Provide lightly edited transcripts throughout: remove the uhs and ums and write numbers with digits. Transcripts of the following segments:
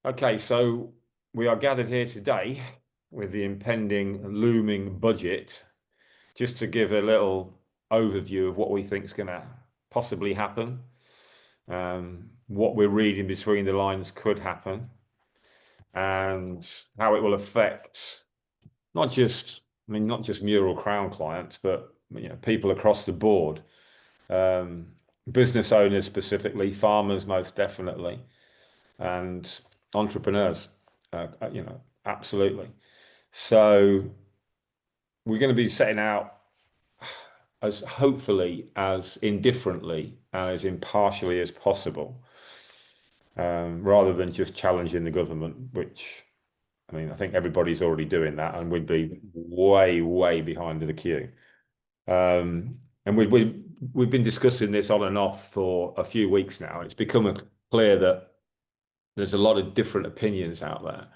Okay, so we are gathered here today with the impending looming budget, just to give a little overview of what we think is going to possibly happen, what we're reading between the lines could happen, and how it will affect not just, not just Mural Crown clients, but people across the board, um, business owners specifically, farmers most definitely, and entrepreneurs. Absolutely. So we're going to be setting out as hopefully as indifferently and as impartially as possible, rather than just challenging the government, which I think everybody's already doing that, and we'd be way, way behind the queue. And we've been discussing this on and off for a few weeks now. It's become clear that there's a lot of different opinions out there,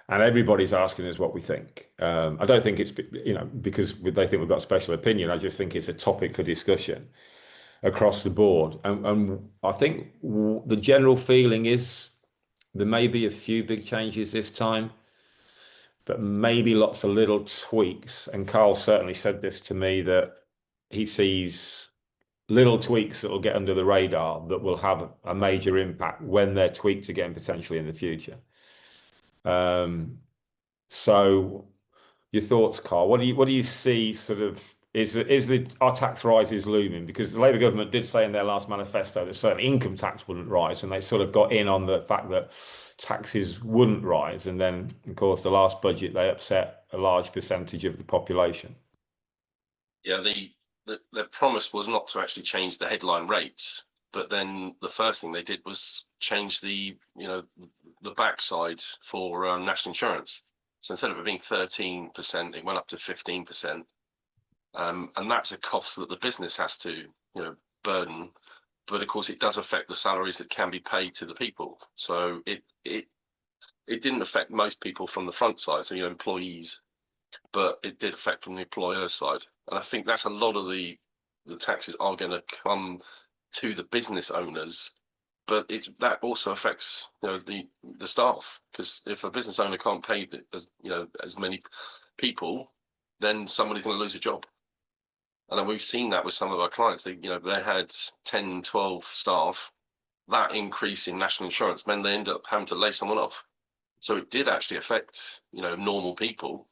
and everybody's asking us what we think. I don't think it's because they think we've got a special opinion. I just think it's a topic for discussion across the board, and I think the general feeling is there may be a few big changes this time, but maybe lots of little tweaks. And Carl certainly said this to me, that he sees little tweaks that will get under the radar that will have a major impact when they're tweaked again potentially in the future. Um, so your thoughts, Carl? What do you see? Sort of is the our tax rise is looming, because the Labour government did say in their last manifesto that certainly income tax wouldn't rise, and they sort of got in on the fact that taxes wouldn't rise, and then of course the last budget they upset a large percentage of the population. Yeah, the promise was not to actually change the headline rates, but then the first thing they did was change the backside for national insurance. So instead of it being 13%, it went up to 15%, and that's a cost that the business has to burden. But of course, it does affect the salaries that can be paid to the people. So it didn't affect most people from the front side, so employees, but it did affect from the employer side. And I think that's a lot of the taxes are going to come to the business owners, but that also affects the staff, because if a business owner can't pay as many people, then somebody's going to lose a job. And we've seen that with some of our clients. They had 10, 12 staff. That increase in national insurance meant they ended up having to lay someone off. So it did actually affect normal people,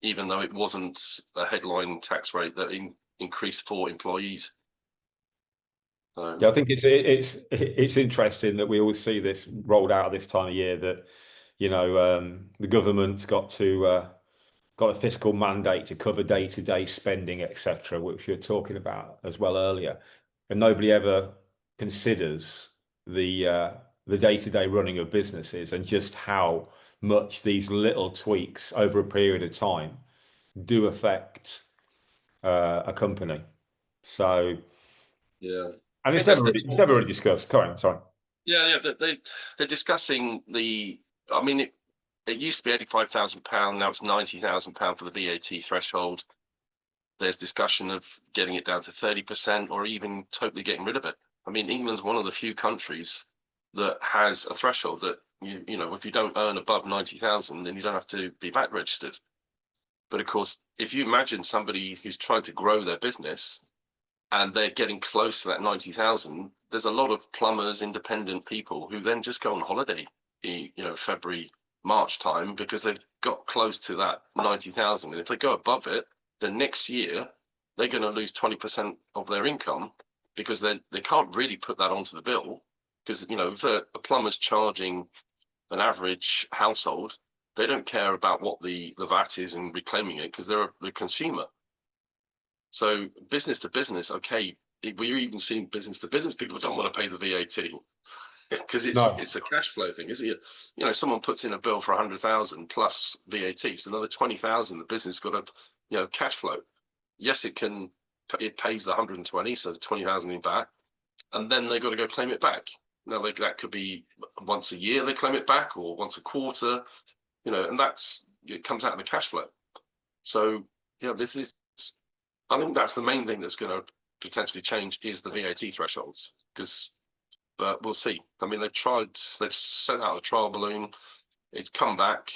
even though it wasn't a headline tax rate that increased for employees. Yeah, I think it's interesting that we always see this rolled out at this time of year, that the government's got a fiscal mandate to cover day-to-day spending, etc., which we were talking about as well earlier, and nobody ever considers the day-to-day running of businesses and just how much these little tweaks over a period of time do affect a company. So, yeah, and I it's think that's never the really, it's never really discussed. Karen, sorry. yeah. They're discussing the. I mean, it used to be £85,000. Now it's £90,000 for the VAT threshold. There's discussion of getting it down to 30%, or even totally getting rid of it. I mean, England's one of the few countries that has a threshold that if you don't earn above 90,000, then you don't have to be VAT registered. But of course, if you imagine somebody who's trying to grow their business and they're getting close to that 90,000, there's a lot of plumbers, independent people who then just go on holiday, February, March time, because they've got close to that 90,000. And if they go above it, then next year they're going to lose 20% of their income, because they can't really put that onto the bill. Because if a plumber's charging an average household, they don't care about what the VAT is and reclaiming it, because they're the consumer. So business to business, okay, we're even seeing business to business people don't want to pay the VAT, because it's a cash flow thing, isn't it? Someone puts in a bill for 100,000 plus VAT, so another 20,000 the business got a cash flow. Yes, it pays the 120, so 20,000 in back, and then they got to go claim it back. Now that could be once a year they claim it back, or once a quarter, and it comes out of the cash flow. So I think that's the main thing that's going to potentially change, is the VAT thresholds, but we'll see. I mean, they've sent out a trial balloon. it's come back.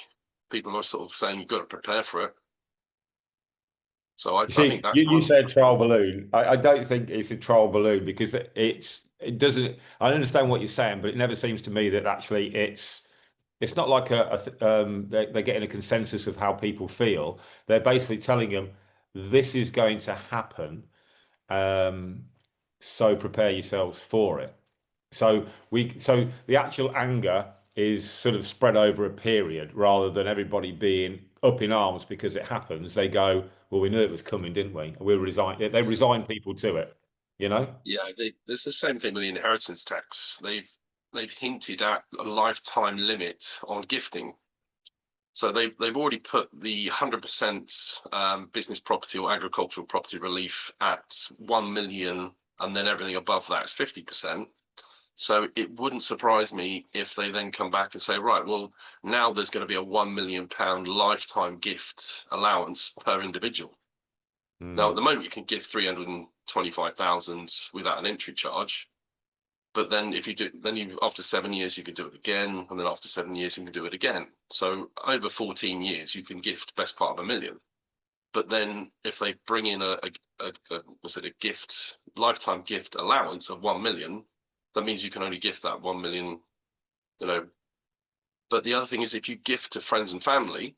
People are sort of saying you've got to prepare for it. So You I think see, that's you one. said trial balloon. I don't think it's a trial balloon because it doesn't. I understand what you're saying, but it never seems to me that actually it's not like they're getting a consensus of how people feel. They're basically telling them this is going to happen, um, so prepare yourselves for it. So the actual anger is sort of spread over a period rather than everybody being up in arms because it happens. They go, well, we knew it was coming, didn't we? We'll resign. They resign people to it, you know? Yeah, there's the same thing with the inheritance tax. They've hinted at a lifetime limit on gifting. So they've already put the 100% business property or agricultural property relief at 1 million, and then everything above that is 50%. So it wouldn't surprise me if they then come back and say, right, well, now there's going to be a £1 million lifetime gift allowance per individual. Now, at Hmm. the moment, you can give 325,000 without an entry charge. But then if you do, then you after 7 years you can do it again, and then after 7 years you can do it again. So over 14 years you can gift best part of 1 million. But then if they bring in a gift lifetime gift allowance of 1 million, that means you can only gift that 1 million, you know. But the other thing is if you gift to friends and family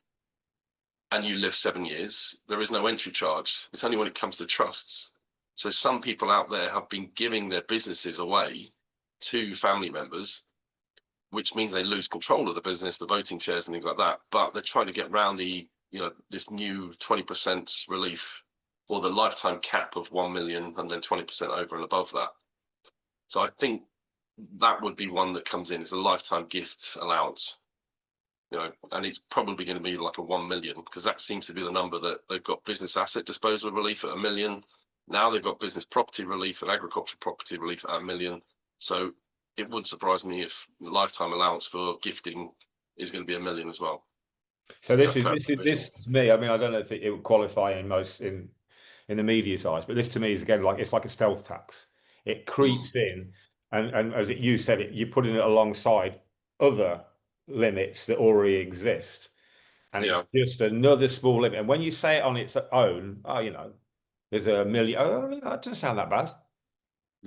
and you live 7 years, there is no entry charge. It's only when it comes to trusts. So some people out there have been giving their businesses away to family members, which means they lose control of the business, the voting shares and things like that. But they're trying to get around this new 20% relief or the lifetime cap of 1 million and then 20% over and above that. So I think that would be one that comes in. It's a lifetime gift allowance, and it's probably going to be like a 1 million because that seems to be the number that they've got business asset disposal relief at 1 million. Now they've got business property relief and agricultural property relief at 1 million. So it wouldn't surprise me if the lifetime allowance for gifting is going to be 1 million as well. So Yeah, per this individual. to me. I mean, I don't know if it would qualify in the media's eyes, but this to me is again like it's like a stealth tax. It Mm, creeps in, and as you said, you're putting it alongside other limits that already exist, and yeah, it's just another small limit. And when you say it on its own, oh, there's a million. Oh, that doesn't sound that bad,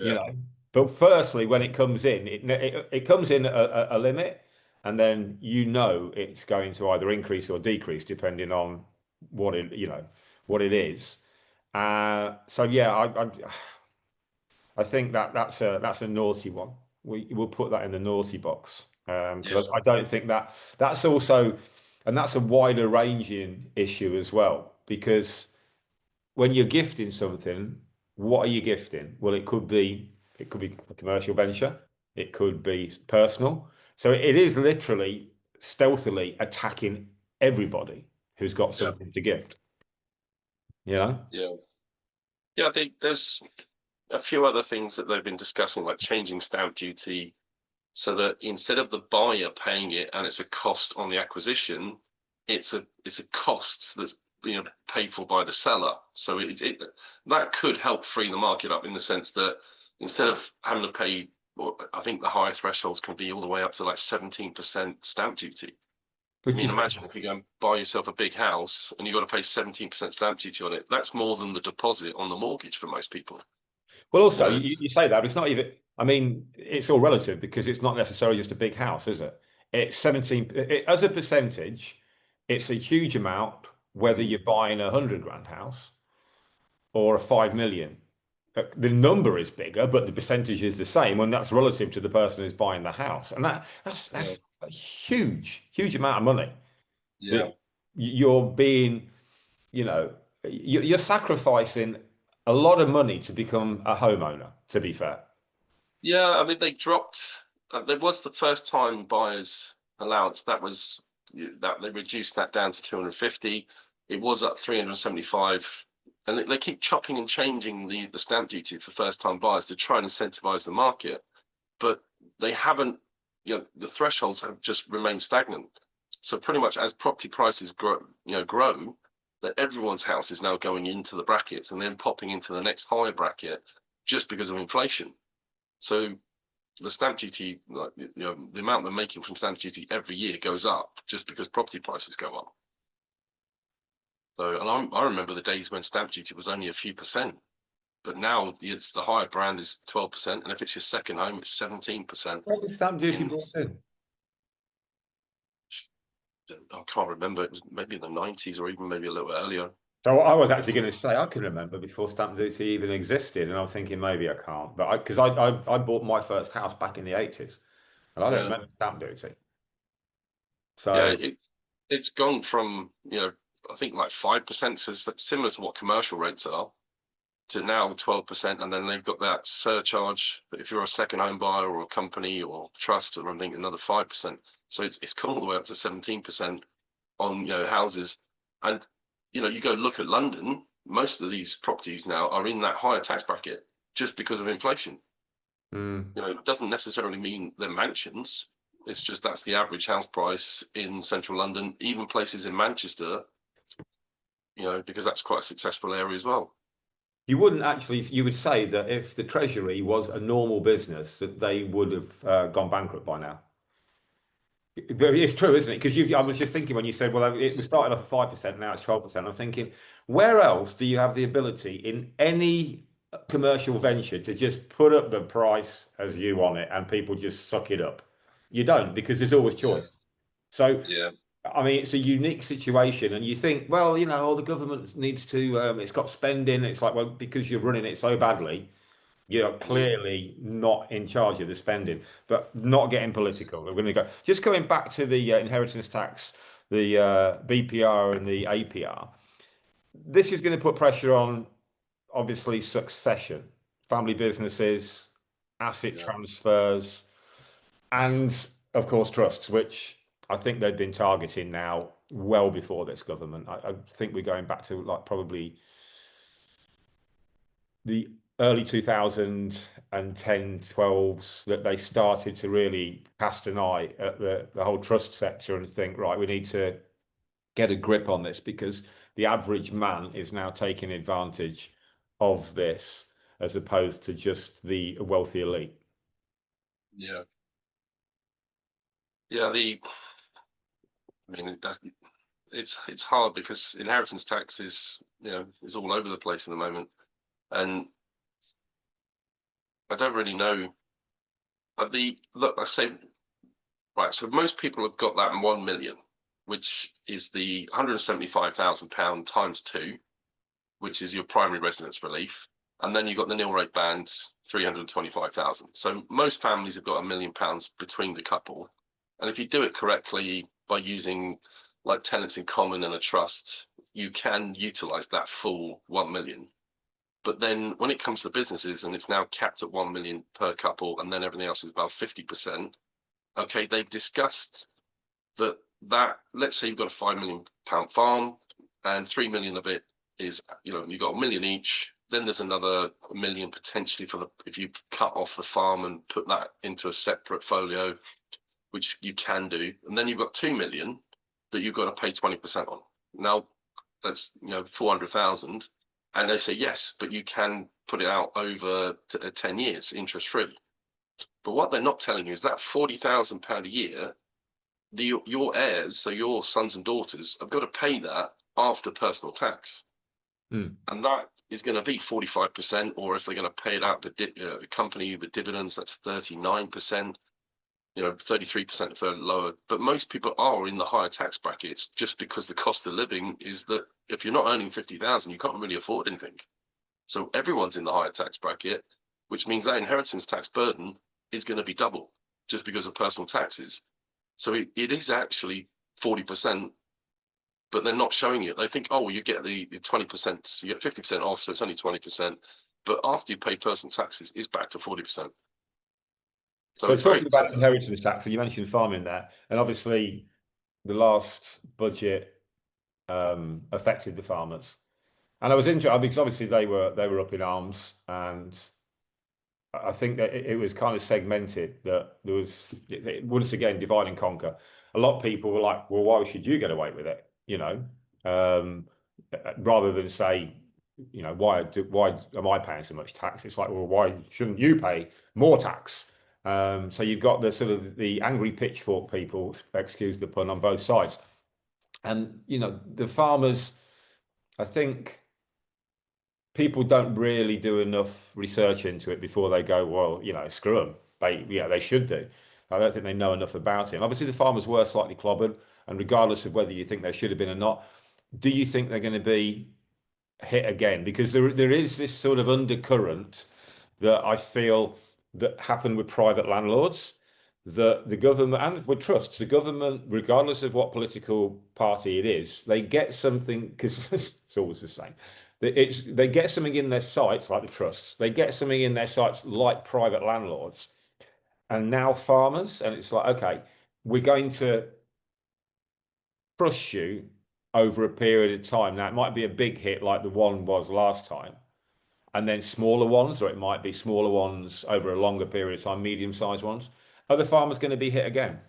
you yeah, know. But firstly, when it comes in, it comes in a limit, and then it's going to either increase or decrease depending on what it is. So yeah, I think that's a naughty one. We'll put that in the naughty box because yeah, I don't think that's also, and that's a wider ranging issue as well because when you're gifting something, what are you gifting? Well, it could be a commercial venture, it could be personal. So it is literally stealthily attacking everybody who's got yeah, something to gift, you know? yeah. Yeah, there's a few other things that they've been discussing, like changing stamp duty so that instead of the buyer paying it and it's a cost on the acquisition, it's a cost that's paid for by the seller. So that could help free the market up in the sense that instead of having to pay, I think the higher thresholds can be all the way up to like 17% stamp duty. I Which mean, is imagine if you go and buy yourself a big house and you've got to pay 17% stamp duty on it. That's more than the deposit on the mortgage for most people. well, You also know, you say that, but it's not even. I mean, it's all relative because it's not necessarily just a big house, is it? It's 17 as a percentage. It's a huge amount whether you're buying a 100 grand house or a 5 million. The number is bigger, but the percentage is the same, and that's relative to the person who's buying the house. And yeah, that's a huge amount of money that yeah. you're being, you know, you're sacrificing a lot of money to become a homeowner, to be fair. Yeah, I mean, they dropped. There was the first time buyers allowance. That they reduced that down to 250. It was at 375, and they keep chopping and changing the stamp duty for first time buyers to try and incentivize the market. But they haven't. The thresholds have just remained stagnant. So pretty much as property prices grow, that everyone's house is now going into the brackets and then popping into the next higher bracket just because of inflation. So the stamp duty, like the amount they're making from stamp duty every year goes up just because property prices go up. So, and I remember the days when stamp duty was only a few percent, but now it's the higher brand is 12%, and if it's your second home, it's 17%. What was stamp duty brought in? I can't remember. It was maybe in the 90s or even maybe a little earlier. So I was actually going to say I can remember before stamp duty even existed, and I'm thinking maybe I can't, but because I bought my first house back in the 80s, and I don't Yeah, remember stamp duty. yeah. So It's gone from I think like 5%, so it's similar to what commercial rates are, to now 12%, and then they've got that surcharge. But if you're a second home buyer or a company or trust or anything, another 5%. So it's gone all the way up to 17% on houses. And you go look at London, most of these properties now are in that higher tax bracket just because of inflation. mm. It doesn't necessarily mean they're mansions. It's just that's the average house price in central London, even places in Manchester, because that's quite a successful area as well. You wouldn't actually, you would say that if the Treasury was a normal business, that they would have gone bankrupt by now. But it's true, isn't it? Because I was just thinking when you said, well, it was started off at 5%, now it's 12%. I'm thinking, where else do you have the ability in any commercial venture to just put up the price as you want it and people just suck it up? You don't, because there's always Yeah, choice. So, yeah, I mean, it's a unique situation, and you think, well, oh, the government needs to, it's got spending. It's like, well, because you're running it so badly, you're mm, clearly not in charge of the spending, but not getting political. We're going to go just going back to the inheritance tax, the BPR and the APR. This is going to put pressure on obviously succession, family businesses, asset yeah, transfers, and of course trusts, which I think they've been targeting now well before this government. I think we're going back to like probably the early 2010, 12s that they started to really cast an eye at the whole trust sector and think, right, we need to get a grip on this because the average man is now taking advantage of this as opposed to just the wealthy elite. yeah, yeah. I mean, it's hard because inheritance tax is all over the place at the moment, and I don't really know. Look, I say right. So most people have got that 1 million, which is the £175,000 times two, which is your primary residence relief, and then you've got the nil rate band 325,000. So most families have got £1 million between the couple, and if you do it correctly by using like tenants in common and a trust, you can utilize that full 1 million. But then when it comes to businesses and it's now capped at 1 million per couple, and then everything else is above 50%, okay, they've discussed that let's say you've got a £5 million farm and 3 million of it is, you've got 1 million each. Then there's another million potentially if you cut off the farm and put that into a separate folio, which you can do. And then you've got 2 million that you've got to pay 20% on. Now that's 400,000. And they say, yes, but you can put it out over 10 years interest free. But what they're not telling you is that £40,000 a year, your heirs, so your sons and daughters, have got to pay that after personal tax. Mm. And that is going to be 45%, or if they're going to pay it out the company, the dividends, that's 39%, 33% if they're lower. But most people are in the higher tax brackets just because the cost of living is that if you're not earning 50,000, you can't really afford anything. So everyone's in the higher tax bracket, which means that inheritance tax burden is going to be double just because of personal taxes. So it is actually 40%, but they're not showing it. They think, oh, well, you get the 20%, you get 50% off, so it's only 20%. But after you pay personal taxes, it's back to 40%. So So it's very talking about inheritance tax, and you mentioned farming there, and obviously the last budget affected the farmers. And I was interested because obviously they were up in arms, and I think that it was kind of segmented. That there was once again divide and conquer. A lot of people were like, "Well, why should you get away with it?" Um, rather than say, why am I paying so much tax? It's like, well, why shouldn't you pay more tax? So you've got the sort of the angry pitchfork people, excuse the pun, on both sides. And the farmers, I think people don't really do enough research into it before they go, well, screw them. They should do. I don't think they know enough about it. And obviously, the farmers were slightly clobbered, and regardless of whether you think they should have been or not, do you think they're going to be hit again? Because there is this sort of undercurrent that I feel that happened with private landlords, that the government and with trusts, the government, regardless of what political party it is, they get something because it's always the same. They get something in their sites, like the trusts, they get something in their sites like private landlords, and now farmers, and it's like, okay, we're going to crush you over a period of time. Now, it might be a big hit like the one was last time, and then smaller ones, or it might be smaller ones over a longer period of time, medium-sized ones. Are the farmers going to be hit again?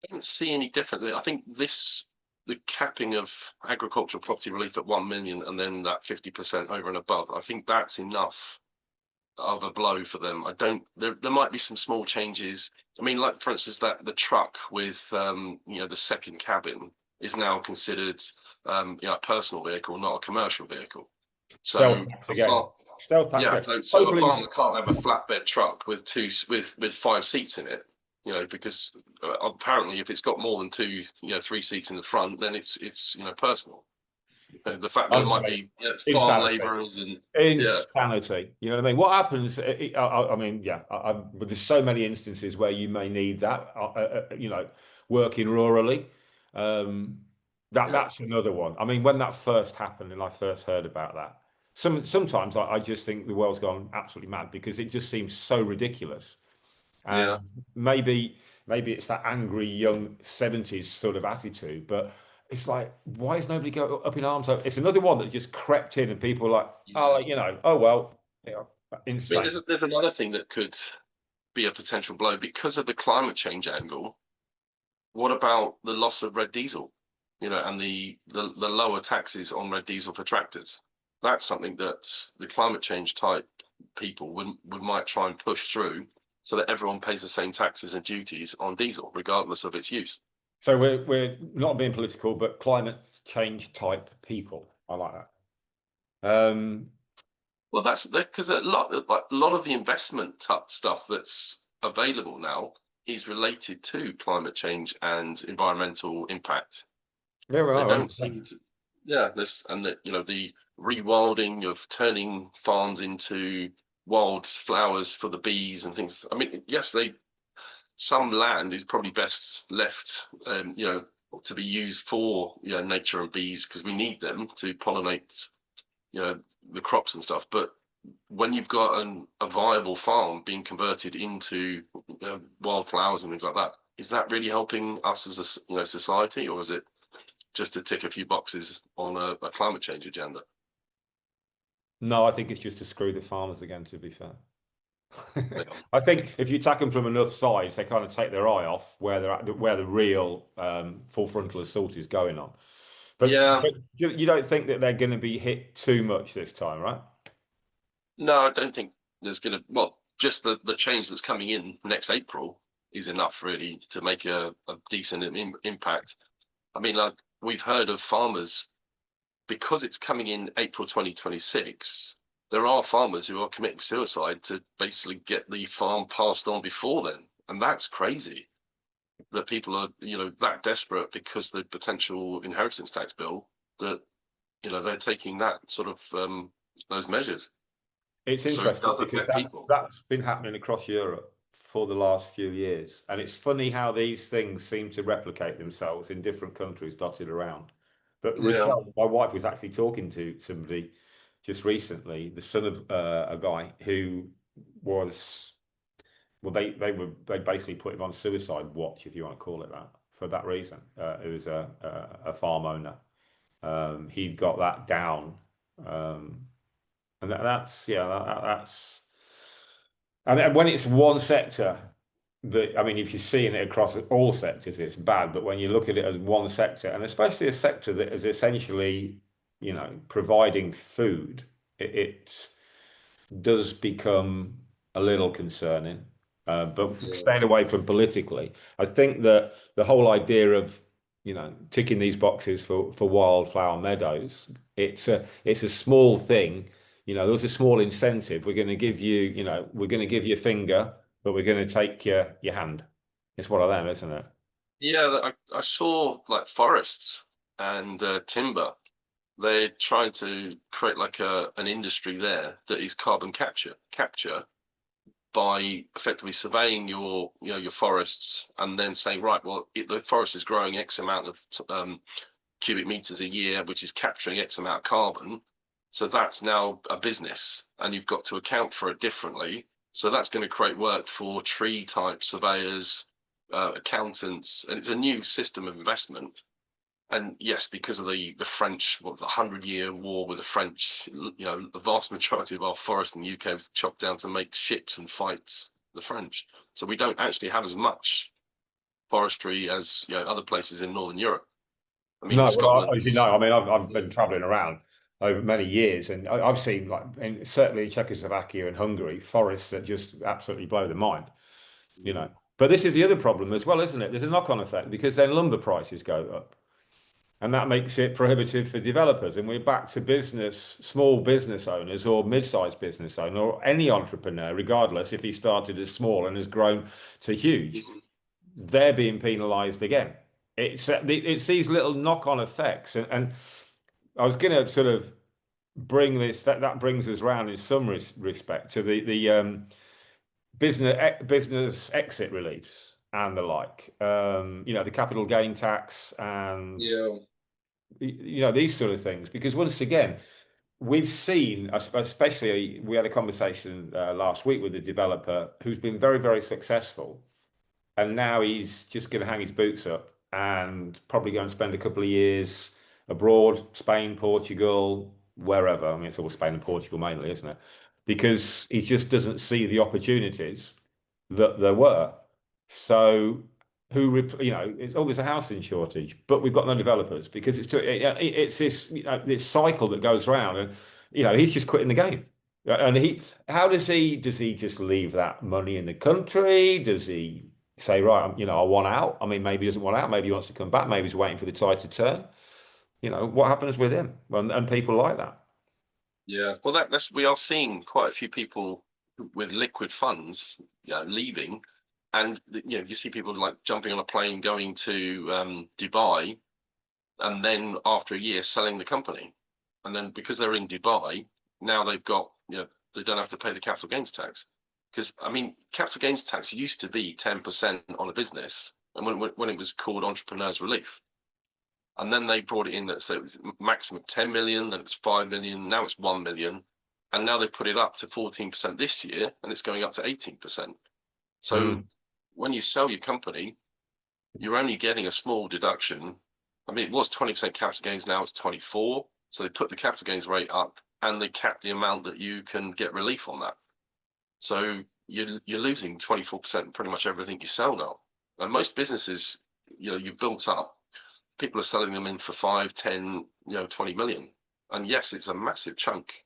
I don't see any differently. I think the capping of agricultural property relief at 1 million and then that 50% over and above, I think that's enough of a blow for them. I don't. There might be some small changes. I mean, like for instance, that the truck with the second cabin is now considered a personal vehicle, not a commercial vehicle. Stealth So tax a again. far Stealth tax yeah, again. so a Totally. farmer can't have a flatbed truck with with 5 seats in it. Because apparently if it's got more than two, 3 seats in the front, then it's personal. The fact that there might Honestly, be farm insanity. labourers and yeah, Insanity. You know what I mean? What happens? I mean, yeah, but there's so many instances where you may need that. Working rurally. Um, yeah. that's another one. I mean, when that first happened and I first heard about that, sometimes I just think the world's gone absolutely mad because it just seems so ridiculous. And Yeah, maybe it's that angry young 70s sort of attitude, but it's like, why is nobody go up in arms? It's another one that just crept in, and people are like, oh, yeah. oh well, I mean, insane. there's another thing that could be a potential blow because of the climate change angle. What about the loss of red diesel? And the lower taxes on red diesel for tractors. That's something that the climate change type people would might try and push through so that everyone pays the same taxes and duties on diesel, regardless of its use. So we're not being political, but climate change type people. I like that. Well, that's because a lot of the investment stuff that's available now is related to climate change and environmental impact. Yeah, we They are don't 100%. seem to, yeah, this and the rewilding of turning farms into wild flowers for the bees and things. I mean, yes, some land is probably best left, to be used for nature and bees because we need them to pollinate, the crops and stuff. But when you've got a viable farm being converted into wildflowers and things like that, is that really helping us as a society, or is it just to tick a few boxes on a climate change agenda? No, I think it's just to screw the farmers again, to be fair. Yeah, I think if you attack them from enough sides, they kind of take their eye off where they're at, where the real full frontal assault is going on. yeah. But you don't think that they're going to be hit too much this time, right? No, I don't think there's going to. Well, just the change that's coming in next April is enough really to make a decent impact. I mean, like we've heard of farmers because it's coming in April 2026. There are farmers who are committing suicide to basically get the farm passed on before then, and that's crazy that people are that desperate because the potential inheritance tax bill that they're taking that sort of those measures. It's So it interesting does because affect people. that's been happening across Europe for the last few years, and it's funny how these things seem to replicate themselves in different countries dotted around. But Yeah. Rochelle, my wife, was actually talking to somebody just recently, the son of a guy who was well, they basically put him on suicide watch, if you want to call it that, for that reason. It was a farm owner. He'd got that down. Um, and that's yeah, that's and when it's one sector that I mean, if you're seeing it across all sectors, it's bad. But when you look at it as one sector, and especially a sector that is essentially, providing food, it's does become a little concerning. But Yeah. staying away from politically, I think that the whole idea of, ticking these boxes for wildflower meadows, it's a small thing. There's a small incentive. We're going to give you, we're going to give you a finger, but we're going to take your hand. It's one of them, isn't it? Yeah, I saw like forests and timber. They're trying to create like an industry there that is carbon capture by effectively surveying your forests and then saying, right, well, the forest is growing X amount of cubic meters a year, which is capturing X amount of carbon. So that's now a business, and you've got to account for it differently. So that's going to create work for tree type surveyors, accountants, and it's a new system of investment. And yes, because of the French, what was the 100-year war with the French, the vast majority of our forest in the UK was chopped down to make ships and fight the French. So we don't actually have as much forestry as other places in Northern Europe. I mean, No, well, Scotland. as you know, I mean, I've Yeah. been traveling around over many years, and I've seen, like, certainly in Czechoslovakia and Hungary, forests that just absolutely blow the mind, you know. Mm. But this is the other problem as well, isn't it? There's a knock-on effect because then lumber prices go up, and that makes it prohibitive for developers. And we're back to small business owners or mid-sized business owner or any entrepreneur, regardless if he started as small and has grown to huge, Mhm. they're being penalised again. It's these little knock-on effects, and I was going to sort of bring this that brings us round in some respect to the business exit reliefs and the like. The capital gain tax and Yeah. these sort of things. Because once again, we've seen, especially we had a conversation last week with a developer who's been very, very successful, and now he's just going to hang his boots up and probably go and spend a couple of years abroad, Spain, Portugal, wherever. I mean, it's all Spain and Portugal mainly, isn't it? Because he just doesn't see the opportunities that there were. So it's there's a housing shortage, but we've got no developers because it's this this cycle that goes around, and he's just quitting the game. And how does he just leave that money in the country? Does he say, right, I want out? I mean, maybe he doesn't want out. Maybe he wants to come back. Maybe he's waiting for the tide to turn. What happens with him and people like that? Yeah. Well, we are seeing quite a few people with liquid funds, leaving, and you see people like jumping on a plane going to Dubai, and then after a year selling the company, and then because they're in Dubai now they've got they don't have to pay the capital gains tax because I mean capital gains tax used to be 10% on a business, and when it was called entrepreneurs relief. And then they brought it in that so it was maximum 10 million, then it's 5 million, now it's 1 million. And now they put it up to 14% this year and it's going up to 18%. So Mm. when you sell your company, you're only getting a small deduction. I mean, it was 20% capital gains, now it's 24. So they put the capital gains rate up and they cap the amount that you can get relief on that. So you're losing 24% pretty much everything you sell now. And most businesses, you've built up, people are selling them in for 5, 10, 20 million. And yes, it's a massive chunk.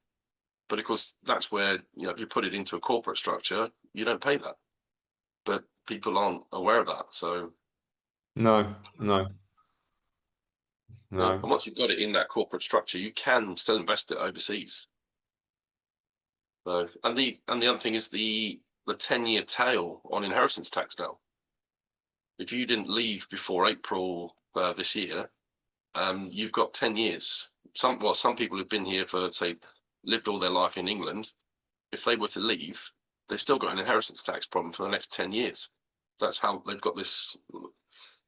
But of course, that's where, if you put it into a corporate structure, you don't pay that. But people aren't aware of that. So, No, no, and no. once you've got it in that corporate structure, you can still invest it overseas. So, and the other thing is the 10-year tail on inheritance tax now. If you didn't leave before April this year, you've got 10 years. Some people who've been here for, say, lived all their life in England, if they were to leave, they've still got an inheritance tax problem for the next 10 years. That's how they've got this,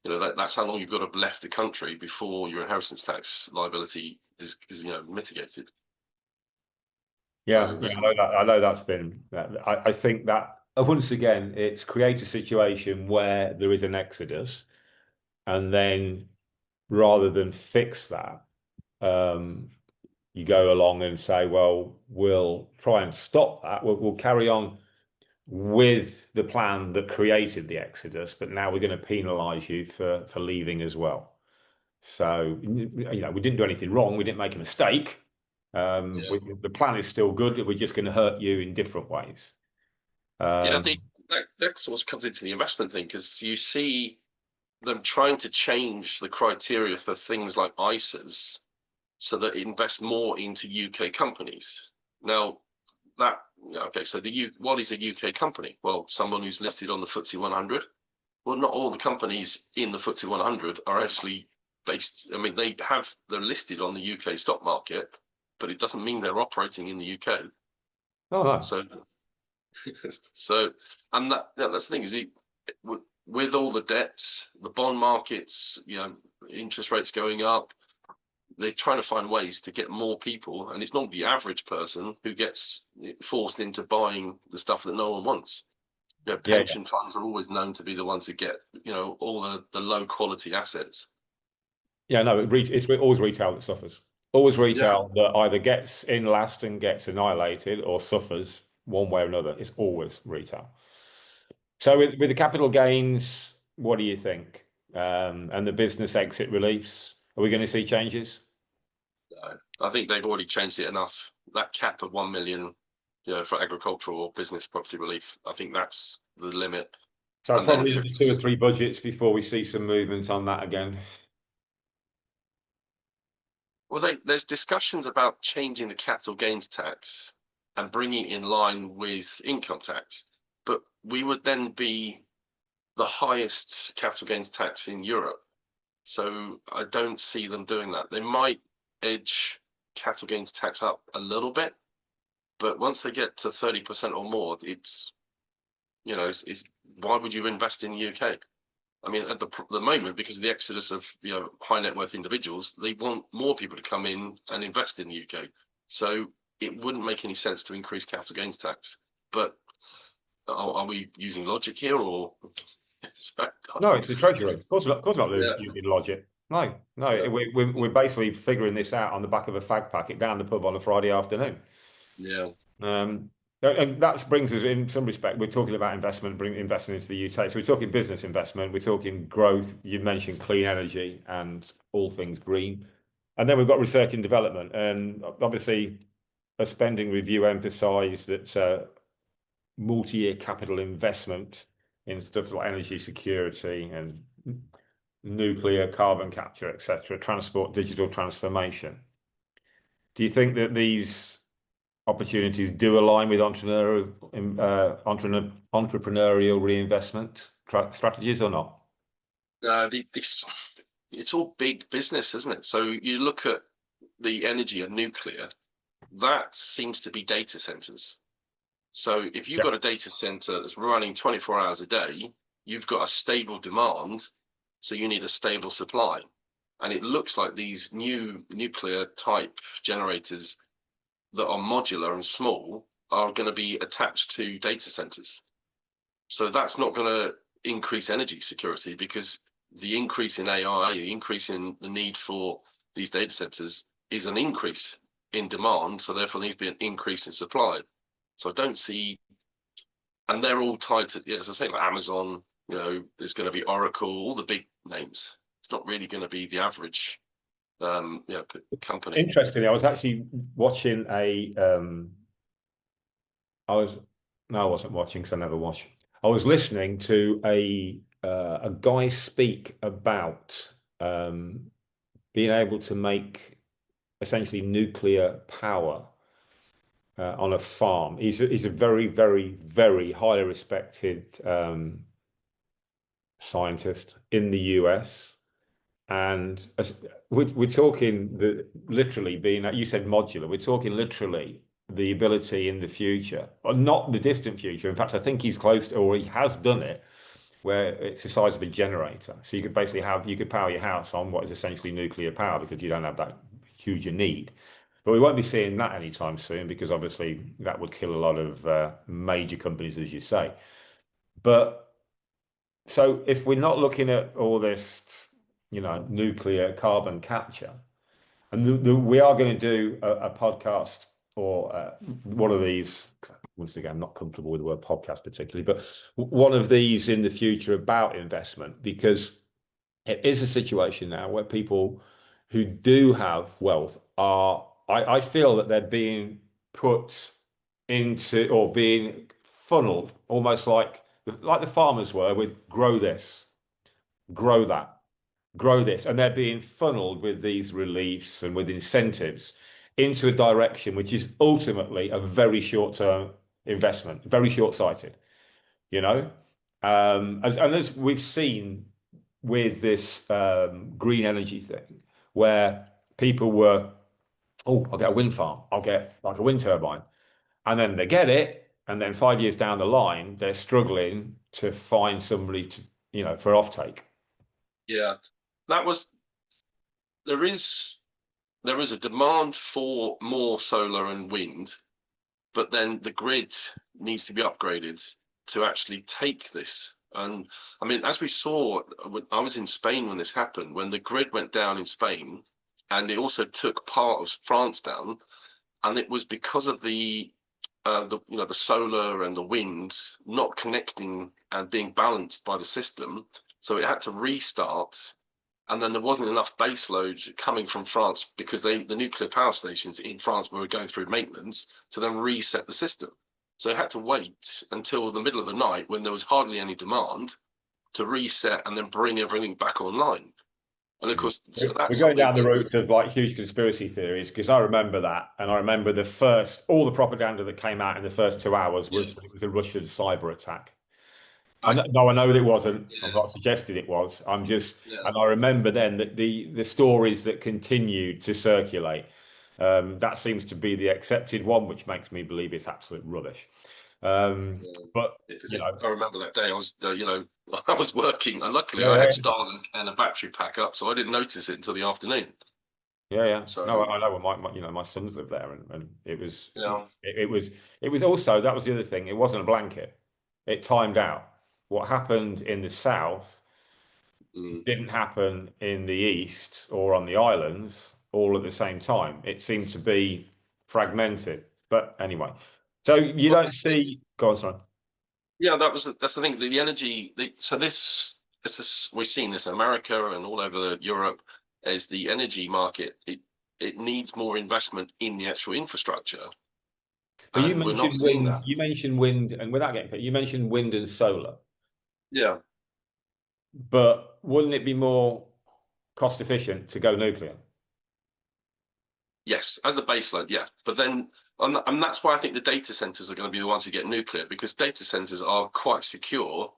that's how long you've got to have left the country before your inheritance tax liability is mitigated. Yeah, So yeah, there's, I know that. I know that's been. I think that once again, it's create a situation where there is an exodus, and then rather than fix that, um, you go along and say, well, we'll try and stop that. We'll carry on with the plan that created the exodus, but now we're going to penalise you for leaving as well. So, we didn't do anything wrong. We didn't make a mistake. Yeah. The plan is still good. We're just going to hurt you in different ways. Yeah, Um, that sort of comes into the investment thing because you see them trying to change the criteria for things like ISAs so that it invests more into UK companies. Now, okay, so what is a UK company? Well, someone who's listed on the FTSE 100. Well, not all the companies in the FTSE 100 are actually based. I mean, they're listed on the UK stock market, but it doesn't mean they're operating in the UK. oh no. So, so, and that's the thing is, with all the debts, the bond markets, interest rates going up, they're trying to find ways to get more people, and it's not the average person who gets forced into buying the stuff that no one wants. Yeah, Pension funds are always known to be the ones that get, all the low quality assets. yeah. No, it's always retail that suffers. Always Yeah. retail that either gets in last and gets annihilated or suffers one way or another. It's always retail. So with the capital gains, what do you think? And the business exit reliefs, are we going to see changes? I think they've already changed it enough. That cap of 1 million, for agricultural or business property relief, I think that's the limit. So And then probably into 2 or 50%. 3 budgets before we see some movement on that again. Well, there's discussions about changing the capital gains tax and bringing it in line with income tax, but we would then be the highest capital gains tax in Europe. So I don't see them doing that. They might edge capital gains tax up a little bit, but once they get to 30% or more, it's why would you invest in the UK? I mean, at the moment, because of the exodus of high net worth individuals, they want more people to come in and invest in the UK. So it wouldn't make any sense to increase capital gains tax. But are we using logic here, or No, it's the Treasury. Of course not yeah, using logic. No, no, yeah, we're basically figuring this out on the back of a fag packet down the pub on a Friday afternoon. yeah, Um, and that brings us in some respect. We're talking about investment, investing into the UK. So we're talking business investment. We're talking growth. You mentioned clean energy and all things green. And then we've got research and development. And obviously, a spending review emphasised that multi-year capital investment in stuff like energy security and nuclear, carbon capture, etc., transport, digital transformation. Do you think that these opportunities do align with entrepreneurial reinvestment strategies or not? this it's all big business, isn't it? So you look at the energy and nuclear, that seems to be data centers. So if you've Yeah. got a data center that's running 24 hours a day, you've got a stable demand, so you need a stable supply. And it looks like these new nuclear type generators that are modular and small are going to be attached to data centers. So that's not going to increase energy security because the increase in AI, the increase in the need for these data centers is an increase in demand. So therefore, there needs to be an increase in supply. So I don't see, and they're all tied to, as I say, like Amazon, there's going to be Oracle, all the big names. It's not really going to be the average, company. Interestingly, I was actually watching I was no, I wasn't watching because I never watch. I was listening to a guy speak about being able to make essentially nuclear power on a farm. He's a very, very, very highly respected scientist in the US. And we're talking literally being, you said modular, we're talking literally the ability in the future, or not the distant future. In fact, I think he's close to, or he has done it, where it's the size of a generator. So you could basically you could power your house on what is essentially nuclear power because you don't have that huge a need. But we won't be seeing that anytime soon because obviously that would kill a lot of major companies, as you say. But so if we're not looking at all this, nuclear carbon capture, and we are going to do a podcast or one of these. Once again, I'm not comfortable with the word podcast particularly, but one of these in the future about investment because it is a situation now where people who do have wealth are I feel that they're being put into or being funneled almost like the farmers were with grow this, grow that, grow this, and they're being funneled with these reliefs and with incentives into a direction which is ultimately a very short-term investment, very short-sighted, you know. As we've seen with this green energy thing, where people were, oh, I'll get a wind farm, I'll get like a wind turbine, and then they get it, and then 5 years down the line, they're struggling to find somebody to, for offtake. Yeah, that was there is there is a demand for more solar and wind, but then the grid needs to be upgraded to actually take this. And I mean, as we saw, I was in Spain when this happened, when the grid went down in Spain, and it also took part of France down, and it was because of the solar and the wind not connecting and being balanced by the system. So it had to restart, and then there wasn't enough base load coming from France because the nuclear power stations in France were going through maintenance to then reset the system. So it had to wait until the middle of the night when there was hardly any demand to reset and then bring everything back online. And of course, so We're that's going something down the that route of like huge conspiracy theories because I remember that, and I remember all the propaganda that came out in the first 2 hours yeah, was that it was a Russian cyber attack. I No, I know that it wasn't. I'm yeah not suggesting it was. yeah And I remember then that the stories that continued to circulate, that seems to be the accepted one, which makes me believe it's absolute rubbish. yeah. But Because you know, I remember that day I was, I was working, and luckily yeah, I had yeah, Starlink and a battery pack up, so I didn't notice it until the afternoon. yeah, yeah. No, So I know. My sons live there, and yeah, it was also that was the other thing. It wasn't a blanket. It timed out. What happened in the south mm. didn't happen in the east or on the islands all at the same time. It seemed to be fragmented. But anyway, so you Well, don't that's it. see. Go on, sorry. Yeah, that's the thing. The energy. So this we've seen this in America and all over Europe. Is the energy market? It needs more investment in the actual infrastructure, But you and we're not mentioned seeing wind. that. You mentioned wind, and without getting paid, you mentioned wind and solar. Yeah. But wouldn't it be more cost efficient to go nuclear? Yes, as a baseline, yeah. But then, and that's why I think the data centers are going to be the ones who get nuclear because data centers are quite secure.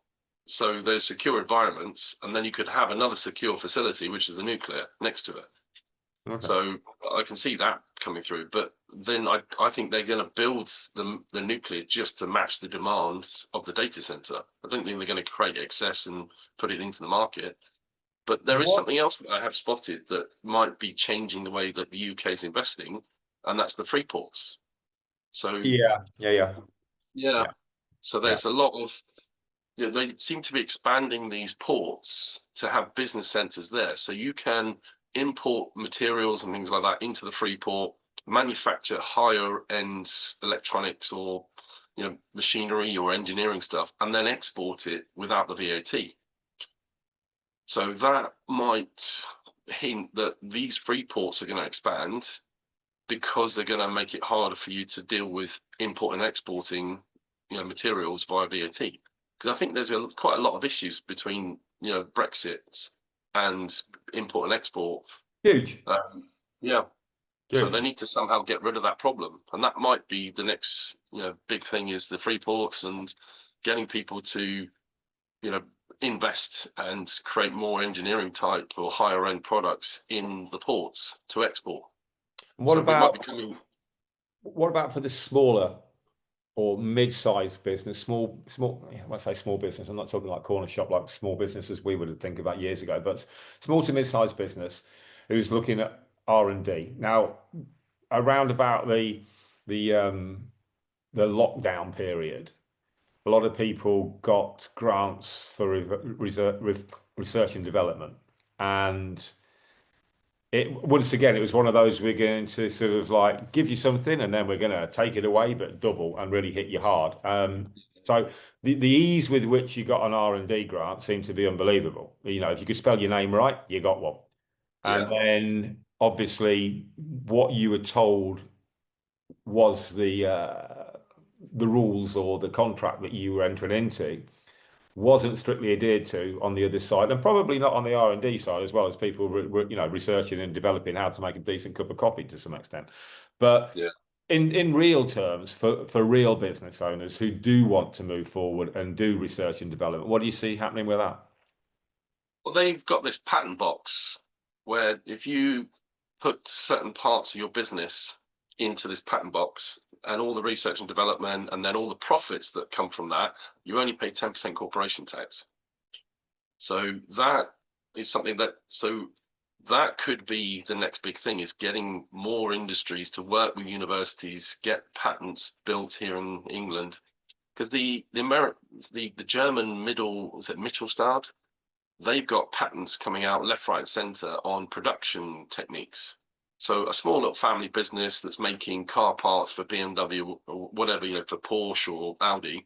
So there's secure environments, and then you could have another secure facility, which is the nuclear, next to it. Okay. So I can see that coming through. But then I think they're going to build the nuclear just to match the demands of the data center. I don't think they're going to create excess and put it into the market. But there is What? something else that I have spotted that might be changing the way that the UK is investing, and that's the free ports. So Yeah, yeah, yeah, yeah, yeah, so yeah. there's a lot of they seem to be expanding these ports to have business centers there, so you can import materials and things like that into the free port, manufacture higher end electronics or machinery or engineering stuff, and then export it without the VAT. So that might hint that these free ports are going to expand because they're going to make it harder for you to deal with importing and exporting, materials via VAT. Because I think there's quite a lot of issues between, Brexit and import and export. Huge, Um, yeah. So they huge. need to somehow get rid of that problem. And that might be the next, big thing is the free ports and getting people to you know, invest and create more engineering type or higher end products in the ports to export. What So we might be about coming, what about for the smaller or mid-sized business, small, yeah, when I say small business, I'm not talking like corner shop, like small businesses we would think about years ago, but small to mid-sized business who's looking at R&D. Now, around about the um, the lockdown period, a lot of people got grants for research and development, and it once again it was one of those we're going to sort of like give you something and then we're going to take it away but double and really hit you hard. So the ease with which you got an R&D grant seemed to be unbelievable. If you could spell your name right, you got one. And yeah, then obviously what you were told was the rules or the contract that you were entering into wasn't strictly adhered to on the other side, and probably not on the R&D side as well, as people were, researching and developing how to make a decent cup of coffee to some extent. But Yeah. in real terms, for real business owners who do want to move forward and do research and development, what do you see happening with that? Well, they've got this patent box where if you put certain parts of your business into this patent box and all the research and development and then all the profits that come from that, you only pay 10% corporation tax. So that is something that could be the next big thing, is getting more industries to work with universities, get patents built here in England. Because the German middle, was it Mittelstand? They've got patents coming out left, right, and center on production techniques. So a small little family business that's making car parts for BMW or whatever, for Porsche or Audi,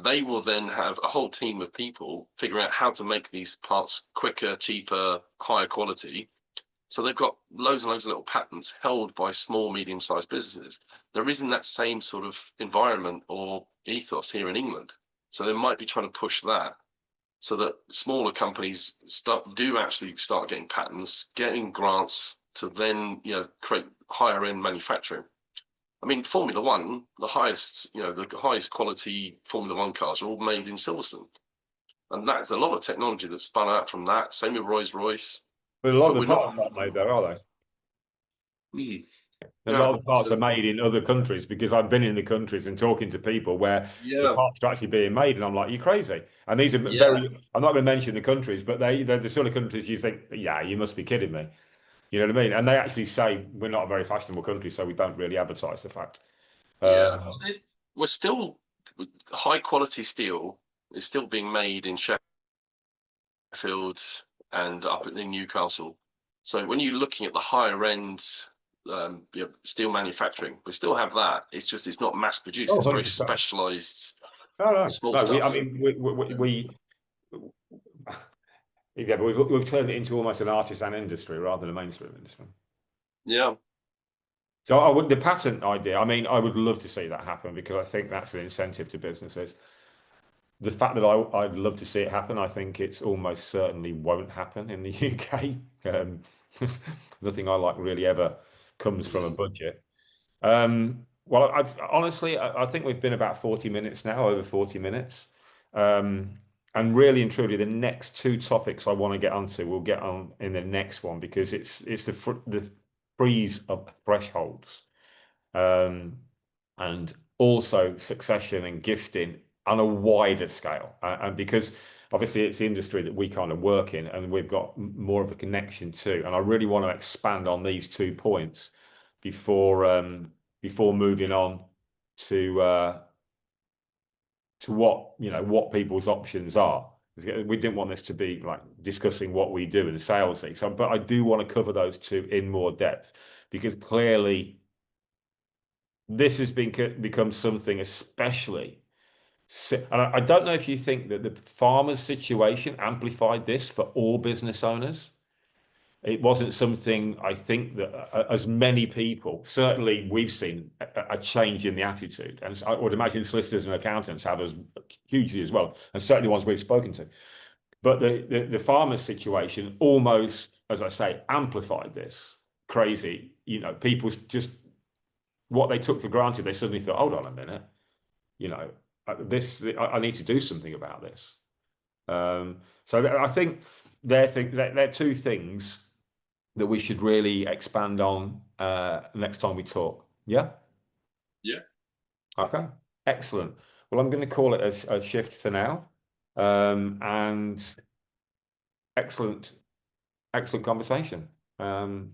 they will then have a whole team of people figuring out how to make these parts quicker, cheaper, higher quality. So they've got loads and loads of little patents held by small, medium-sized businesses. There isn't that same sort of environment or ethos here in England. So they might be trying to push that, so that smaller companies do actually start getting patents, getting grants to then create higher end manufacturing. I mean, Formula One, the highest quality Formula One cars are all made in Silverstone, and that's a lot of technology that's spun out from that. Same with Rolls-Royce, But a lot but of we're the not. parts aren't made there, are they? Mm, A lot yeah. of the parts are So made in other countries because I've been in the countries and talking to people where the yeah, parts are actually being made, and I'm like, you're crazy. And these are yeah, very, I'm not going to mention the countries, but they're the sort of countries you think, yeah, you must be kidding me. You know what I mean? And they actually say we're not a very fashionable country, so we don't really advertise the fact. yeah. Uh, We're still high quality steel is still being made in Sheffield and up in Newcastle. So when you're looking at the higher end steel manufacturing, we still have that. It's just it's not mass produced. oh, It's very 100%. specialized, No, no, small no. I stuff. mean, yeah, but we've turned it into almost an artisan industry rather than a mainstream industry. Yeah, So the patent idea, I mean, I would love to see that happen because I think that's an incentive to businesses. The fact that I'd love to see it happen, I think it's almost certainly won't happen in the UK. Um, Nothing I like really ever comes from a mm, budget. Well, honestly, I think we've been about 40 minutes now, over 40 minutes. Um, and really and truly, the next two topics I want to get onto, we'll get on in the next one because it's the freeze of thresholds, um, and also succession and gifting on a wider scale. And because obviously it's the industry that we kind of work in and we've got more of a connection to. And I really want to expand on these 2 points before before moving on to what people's options are. We didn't want this to be like discussing what we do in the sales thing. So, but I do want to cover those two in more depth because clearly this has become something especially. And I don't know if you think that the farmers' situation amplified this for all business owners. It wasn't something I think that as many people, certainly we've seen a change in the attitude. And I would imagine solicitors and accountants have as hugely as well, and certainly the ones we've spoken to. But the farmers' situation almost, as I say, amplified this crazy. People just what they took for granted, they suddenly thought, hold on a minute, you know, I need to do something about this. So I think they're two things that we should really expand on next time we talk. Yeah. yeah, Okay. Excellent. Well, I'm going to call it a shift for now. And excellent, excellent conversation. And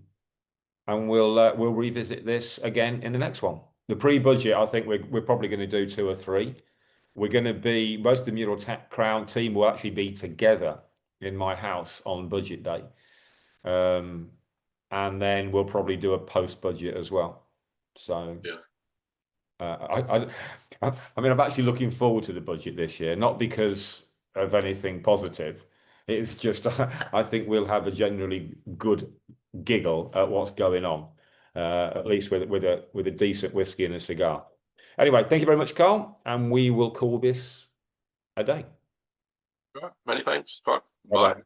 we'll revisit this again in the next one. The pre-budget, I think we're probably going to do two or three. We're going to be most of the Mural Crown team will actually be together in my house on budget day. And then we'll probably do a post-budget as well. So yeah. I mean, I'm actually looking forward to the budget this year, not because of anything positive. It's just I think we'll have a generally good giggle at what's going on, at least with a decent whiskey and a cigar. Anyway, thank you very much, Carl, and we will call this a day. Right. Many thanks. Right. Bye Bye. bye.